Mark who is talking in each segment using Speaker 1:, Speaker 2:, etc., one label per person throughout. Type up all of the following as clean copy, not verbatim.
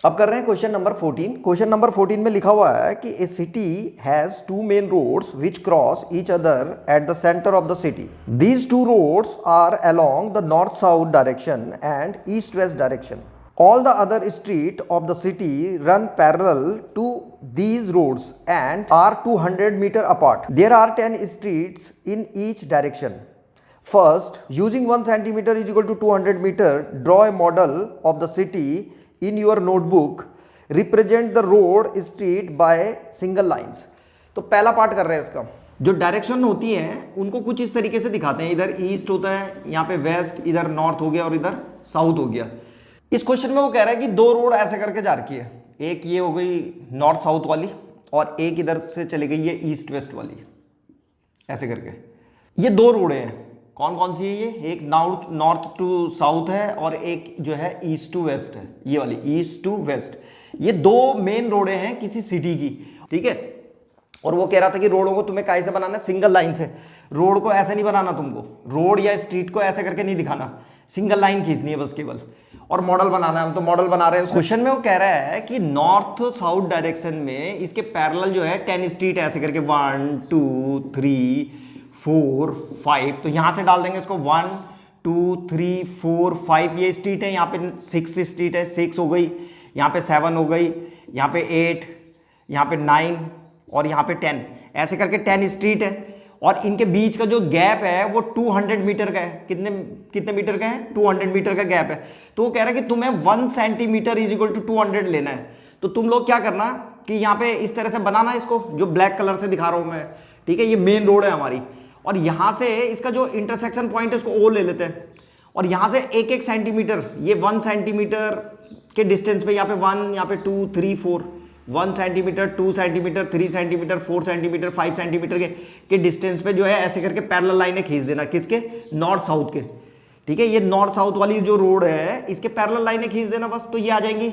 Speaker 1: अब कर रहे हैं क्वेश्चन नंबर 14। क्वेश्चन नंबर 14 में लिखा हुआ है कि a city has two main roads which cross each other at the centre of the city. These two roads are along the north south direction and east west direction. All the other street of the city run parallel to these roads and are 200 meter apart. There are 10 streets in each direction. First, using 1 centimeter is equal to 200 meter, draw a model of the city in your notebook. Represent the road street by single lines. तो पहला part कर रहे हैं इसका। जो direction होती है उनको कुछ इस तरीके से दिखाते हैं। इधर ईस्ट होता है, यहाँ पे वेस्ट, इधर नॉर्थ हो गया और इधर साउथ हो गया। इस क्वेश्चन में वो कह रहा है कि दो रोड ऐसे करके जा रखी है, एक ये हो गई नॉर्थ साउथ वाली और एक इधर से चली गई ये ईस्ट वेस्ट वाली, ऐसे करके। ये दो रोडें हैं, कौन कौन सी है ये? एक नॉर्थ टू साउथ है और एक जो है ईस्ट टू वेस्ट है, ये वाली ईस्ट टू वेस्ट। ये दो मेन रोडें हैं किसी सिटी की, ठीक है। और वो कह रहा था कि रोडों को तुम्हें कैसे बनाना है? सिंगल लाइन से। रोड को ऐसे नहीं बनाना तुमको, रोड या स्ट्रीट को ऐसे करके नहीं दिखाना, सिंगल लाइन खींचनी है बस केवल। और मॉडल बनाना है, हम तो मॉडल बना रहे हैं। क्वेश्चन में वो कह रहा है कि नॉर्थ साउथ डायरेक्शन में इसके पैरेलल जो है 10 स्ट्रीट ऐसे करके 1 2 3 4 5। तो यहां से डाल देंगे इसको 1 2 3 4 5। ये स्ट्रीट है, यहाँ पे 6 स्ट्रीट है, 6 हो गई, यहाँ पे 7 हो गई, यहाँ पे 8, यहाँ पे 9 और यहाँ पे 10। ऐसे करके 10 स्ट्रीट है और इनके बीच का जो गैप है वो 200 मीटर का है। कितने कितने मीटर का है? 200 मीटर का गैप है। तो वो कह रहा है कि तुम्हें 1 सेंटीमीटर इज इक्वल टू 200 लेना है। तो तुम लोग क्या करना कि यहाँ पे इस तरह से बनाना इसको, जो ब्लैक कलर से दिखा रहा हूँ मैं, ठीक है। ये मेन रोड है हमारी और यहाँ से इसका जो इंटरसेक्शन पॉइंट है इसको ओ ले लेते हैं और यहाँ से एक एक सेंटीमीटर, ये 1 सेंटीमीटर के डिस्टेंस पे, यहाँ पे 1, यहाँ पे 2 3 4, 1 centimetre, 2 centimetre, 3 centimetre, 4 centimetre, 5 centimetre के डिस्टेंस पे जो है ऐसे करके पैरेलल लाइनें खींच देना। किसके? नॉर्थ साउथ के, ठीक है। ये नॉर्थ साउथ वाली जो रोड है इसके पैरेलल लाइनें खींच देना बस, तो ये आ जाएंगी।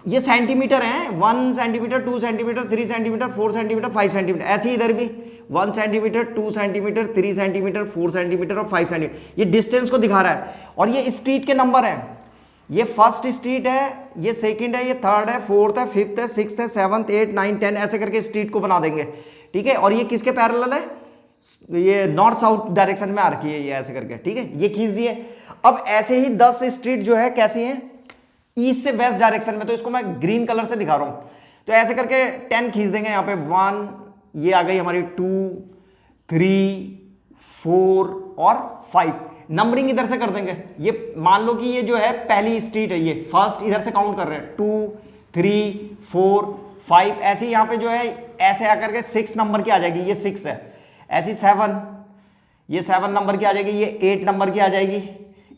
Speaker 1: ये सेंटीमीटर हैं, 1 centimetre, 2 centimetre, 3 centimetre, 4 centimetre, 5 centimetre. ऐसे ही इधर भी 1 सेंटीमीटर, 2 सेंटीमीटर, 3 सेंटीमीटर, 4 सेंटीमीटर और 5 सेंटीमीटर। ये डिस्टेंस को दिखा रहा है और ये स्ट्रीट के नंबर है। ये फर्स्ट स्ट्रीट है, ये सेकंड है, ये थर्ड है, फोर्थ है, फिफ्थ है, सिक्स्थ है, 7th 8 9 10 ऐसे करके स्ट्रीट को बना देंगे, ठीक है। और ये किसके पैरेलल है? ये नॉर्थ साउथ डायरेक्शन में आ रखी है, ये ऐसे करके, ठीक है। ये खींच दिए। अब ऐसे ही 10 स्ट्रीट जो है कैसी हैं? ईस्ट से वेस्ट डायरेक्शन में। तो इसको मैं ग्रीन कलर से दिखा रहा हूं। तो ऐसे करके 10 खींच देंगे। यहाँ पे 1, ये आ गई हमारी 2 3 4 और 5। नंबरिंग इधर से कर देंगे। ये मान लो कि ये जो है पहली स्ट्रीट है, ये फर्स्ट, इधर से काउंट कर रहे हैं 2 3 4 5। ऐसे यहाँ पे जो है ऐसे आकर के 6 नंबर की आ जाएगी, ये 6 है। ऐसी 7, ये 7 नंबर की आ जाएगी, ये 8 नंबर की आ जाएगी,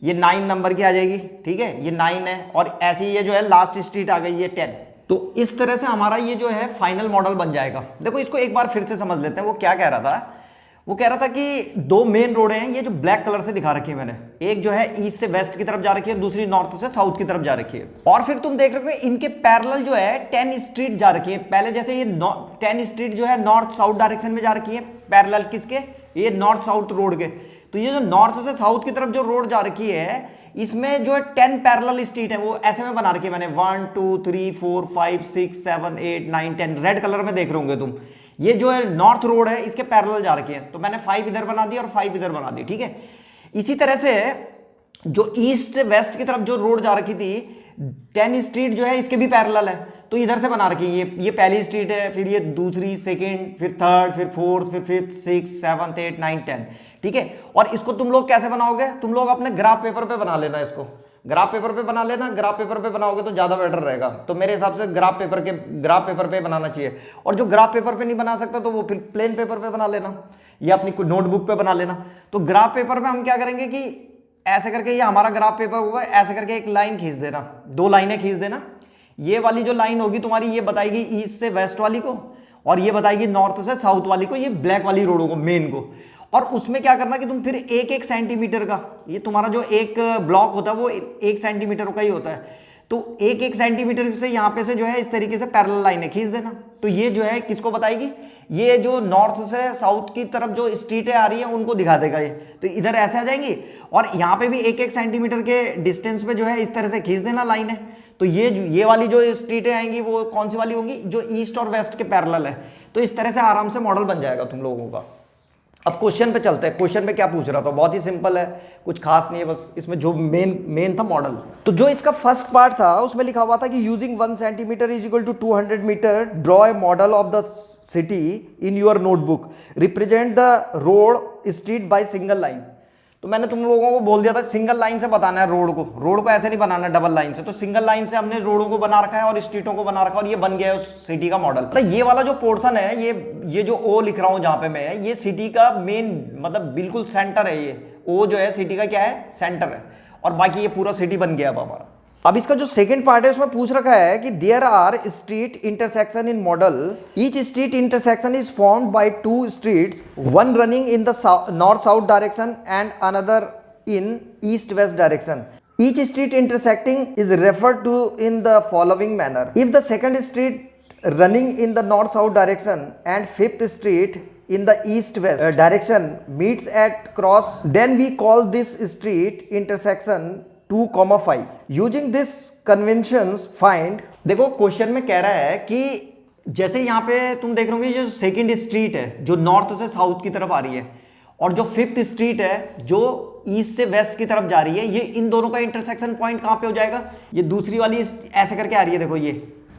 Speaker 1: ये 9 नंबर की आ जाएगी, ठीक है। ये 9 है और ऐसी ये जो है लास्ट स्ट्रीट आ गई, ये 10। तो इस तरह से हमारा ये जो है फाइनल मॉडल बन जाएगा। देखो इसको एक बार फिर से समझ लेते हैं। वो क्या कह रहा था? वो कह रहा था कि दो मेन रोडें हैं, ये जो ब्लैक कलर से दिखा रखी है मैंने, एक जो है ईस्ट से वेस्ट की तरफ जा रखी है, दूसरी नॉर्थ से साउथ की तरफ जा रखी है। और फिर तुम देख रहे हो इनके पैरेलल जो है 10 स्ट्रीट जा रखी है। पहले जैसे ये 10 स्ट्रीट जो है नॉर्थ साउथ डायरेक्शन में जा रखी है, पैरेलल किसके? ये नॉर्थ साउथ रोड के। तो ये जो नॉर्थ से साउथ की तरफ जो रोड जा रखी है, इसमें जो है 10 पैरेलल स्ट्रीट है, वो ऐसे में बना रखी है मैंने, 1 2 3 4 5 6 7 8 9 10। रेड कलर में देख रहे होंगे तुम। ये जो है नॉर्थ रोड है, इसके पैरेलल जा रखे हैं। तो मैंने 5 इधर बना दी और 5 इधर बना दी, ठीक है। इसी तरह से जो ईस्ट से वेस्ट की तरफ जो रोड जा रखी थी, 10 स्ट्रीट जो है इसके भी पैरेलल है, तो इधर से बना रखी है। ये पहली स्ट्रीट है, फिर ये दूसरी, सेकंड, फिर थर्ड, फिर फोर्थ, फिर फिफ्थ, 6 7 8 9 10, ठीक है। और इसको तुम लोग कैसे बनाओगे? तुम लोग अपने ग्राफ पेपर पे बना लेना इसको। ग्राफ पेपर पे बना लेना। ग्राफ पेपर पे बनाओगे तो ज्यादा बेटर रहेगा। तो मेरे हिसाब से ग्राफ पेपर पे बनाना चाहिए। और जो ग्राफ पेपर पे नहीं बना सकता तो वो फिर प्लेन पेपर पे बना लेना या अपनी नोटबुक पे बना लेना। तो ग्राफ पेपर पे हम क्या करेंगे कि ऐसे करके, ये हमारा ग्राफ पेपर होगा, ऐसे करके एक लाइन खींच देना, 2 लाइनें खींच देना। ये वाली जो लाइन होगी तुम्हारी, ये बताएगी ईस्ट से वेस्ट वाली को और ये बताएगी नॉर्थ से साउथ वाली को, ये ब्लैक वाली रोडों को, मेन को। और उसमें क्या करना कि तुम फिर 1-1 सेंटीमीटर का, ये तुम्हारा जो एक ब्लॉक होता है वो 1 सेंटीमीटर का ही होता है, तो 1-1 सेंटीमीटर से यहाँ पे से जो है इस तरीके से पैरेलल लाइनें खींच देना। तो ये जो है किसको बताएगी? ये जो नॉर्थ से साउथ की तरफ जो स्ट्रीटें आ रही है उनको दिखा देगा ये। तो इधर ऐसे आ जाएंगी और यहाँ पे भी 1-1 सेंटीमीटर के डिस्टेंस पे जो है इस तरह से खींच देना लाइनें। तो तो ये वाली जो स्ट्रीटें आएंगी वो कौन सी वाली होंगी, जो ईस्ट और वेस्ट के पैरेलल है। तो इस तरह से आराम से मॉडल बन जाएगा तुम लोगों का। अब क्वेश्चन पे चलते हैं। क्वेश्चन में क्या पूछ रहा था, बहुत ही सिंपल है, कुछ खास नहीं है, बस इसमें जो मेन था मॉडल। तो जो इसका फर्स्ट पार्ट था उसमें लिखा हुआ था कि using 1 centimetre is equal to 200 metre, draw a model of the city in your notebook, represent the road street by single line. तो मैंने तुम लोगों को बोल दिया था सिंगल लाइन से बताना है रोड को ऐसे नहीं बनाना डबल लाइन से। तो सिंगल लाइन से हमने रोडों को बना रखा है और स्ट्रीटों को बना रखा है और ये बन गया है उस सिटी का मॉडल। तो ये वाला जो पोर्शन है, ये जो ओ लिख रहा हूं जहां पे मैं, ये सिटी का मेन मतलब बिल्कुल सेंटर है। ये ओ जो है सिटी का क्या है, सेंटर है, और बाकी ये पूरा सिटी बन गया अब हमारा। अब इसका जो सेकंड पार्ट है उसमें पूछ रखा है कि there are street intersection in model, each street intersection is formed by 2 streets, one running in the north south direction and another in east west direction. Each street intersecting is referred to in the following manner. If the second street running in the north south direction and fifth street in the east west direction meets at cross, then we call this street intersection 2,5. Using this conventions find। देखो question में कह रहा है कि जैसे यहाँ पे तुम देख रहे हो जो सेकंड स्ट्रीट है जो नॉर्थ से साउथ की तरफ आ रही है, और जो फिफ्थ स्ट्रीट है जो ईस्ट से वेस्ट की तरफ जा रही है, ये इन दोनों का इंटरसेक्शन पॉइंट कहां पे हो जाएगा, ये दूसरी वाली ऐसे करके आ रही है, देखो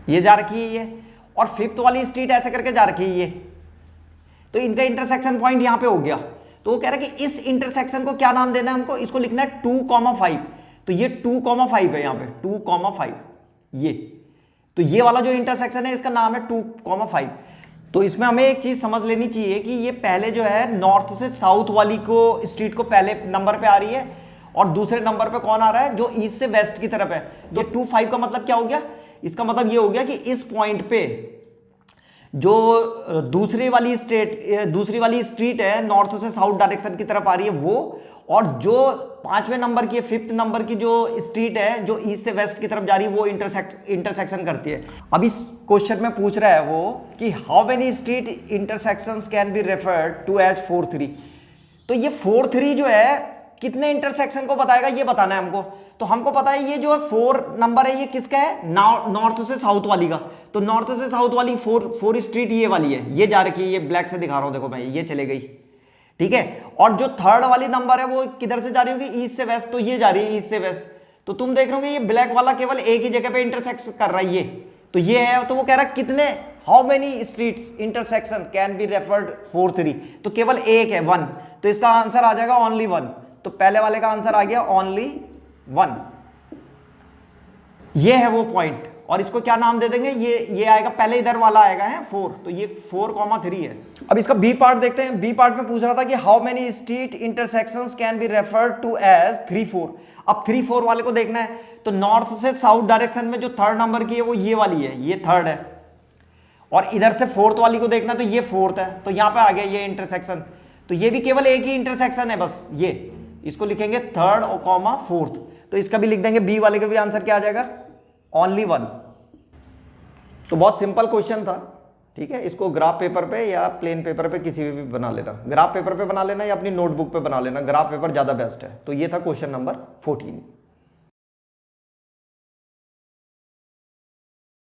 Speaker 1: ये जा रखी है ये, और फिफ्थ वाली स्ट्रीट ऐसे करके जा रखी है ये, तो इनका इंटरसेक्शन पॉइंट यहां पे हो गया। तो वो कह रहा है कि इस इंटरसेक्शन को क्या नाम देना है हमको, इसको लिखना है 2,5। तो ये 2,5 है यहाँ पे 2,5 ये, तो ये वाला जो इंटरसेक्शन है इसका नाम है 2,5। तो इसमें हमें एक चीज समझ लेनी चाहिए कि ये पहले जो है नॉर्थ से साउथ वाली को स्ट्रीट को पहले नंबर पे आ रही है, और दूसरे नंबर पे कौन आ रहा है, जो ईस्ट से वेस्ट की तरफ है। तो 2,5 का मतलब क्या हो गया, इसका मतलब ये हो गया कि इस पॉइंट पे जो दूसरी वाली स्ट्रीट है नॉर्थ से साउथ डायरेक्शन की तरफ आ रही है वो, और जो 5वें नंबर की फिफ्थ नंबर की जो स्ट्रीट है जो ईस्ट से वेस्ट की तरफ जा रही है वो इंटरसेक्शन करती है। अब इस क्वेश्चन में पूछ रहा है वो कि how many street intersections can be referred to as 4,3। तो ये 4,3 जो है कितने इंटरसेक्शन को बताएगा ये बताना है हमको। तो हमको पता है ये जो है 4 नंबर है ये किसका है, नॉर्थ से साउथ वाली का। तो नॉर्थ से साउथ वाली 4 स्ट्रीट ये वाली है, ये जा रखी है, ये ब्लैक से दिखा रहा हूं देखो मैं, ये चले गई, ठीक है। और जो थर्ड वाली नंबर है वो किधर से जा रही होगी, ईस्ट से वेस्ट, तो ये जा रही है ईस्ट से वेस्ट। तो तुम देख रहे हो ये ब्लैक वाला केवल एक ही जगह पे इंटरसेक्ट कर रहा है ये, तो ये है। तो वो कह रहा है कितने, how many streets intersection can be referred 4,3, तो केवल एक है 1, तो इसका आंसर आ जाएगा ओनली 1। तो पहले वाले का आंसर आ गया ओनली 1, ये है वो पॉइंट। और इसको क्या नाम दे देंगे, ये आएगा, पहले इधर वाला आएगा है 4, तो ये 4,3 है। अब इसका बी पार्ट देखते हैं। बी पार्ट में पूछ रहा था कि how many street intersections can be referred to as 3,4। अब 3,4 वाले को देखना है, तो नॉर्थ से साउथ डायरेक्शन में जो थर्ड नंबर की है वो ये वाली है, ये थर्ड है, और इधर से फोर्थ वाली को देखना तो ये फोर्थ है। तो यहां पे आ गया ये इंटरसेक्शन, तो ये भी केवल एक ही इंटरसेक्शन है बस, ये इसको लिखेंगे थर्ड और कॉमा फोर्थ। तो इसका भी लिख देंगे, बी वाले का भी आंसर क्या आ जाएगा, ओनली 1। तो बहुत सिंपल क्वेश्चन था, ठीक है। इसको ग्राफ पेपर पे या प्लेन पेपर पे किसी भी बना लेना, ग्राफ पेपर पे बना लेना या अपनी नोटबुक पे बना लेना, ग्राफ पेपर ज्यादा बेस्ट है। तो ये था क्वेश्चन नंबर 14।